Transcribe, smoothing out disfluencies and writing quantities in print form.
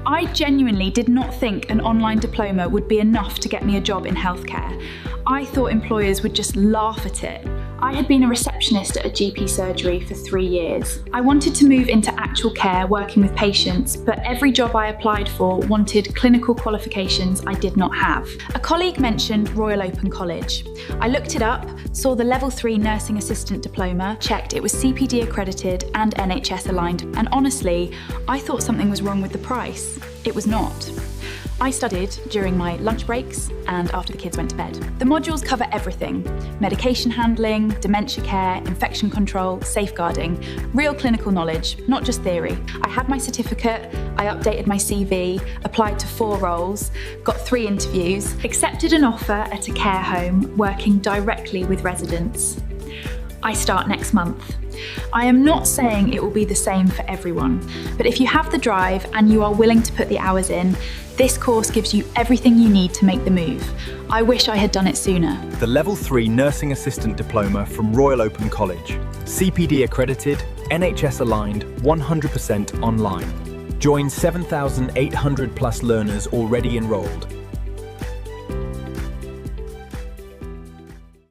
I genuinely did not think an online diploma would be enough to get me a job in healthcare. I thought employers would just laugh at it. I had been a receptionist at a GP surgery for 3 years. I wanted to move into actual care, working with patients, but every job I applied for wanted clinical qualifications I did not have. A colleague mentioned Royal Open College. I looked it up, saw the Level 3 Nursing Assistant Diploma, checked it was CPD-accredited and NHS aligned, and honestly, I thought something was wrong with the price. It was not. I studied during my lunch breaks and after the kids went to bed. The modules cover everything: medication handling, dementia care, infection control, safeguarding, real clinical knowledge, not just theory. I had my certificate, I updated my CV, applied to 4 roles, got 3 interviews, accepted an offer at a care home working directly with residents. I start next month. I am not saying it will be the same for everyone, but if you have the drive and you are willing to put the hours in, this course gives you everything you need to make the move. I wish I had done it sooner. The Level 3 Nursing Assistant Diploma from Royal Open College. CPD accredited, NHS aligned, 100% online. Join 7,800 plus learners already enrolled.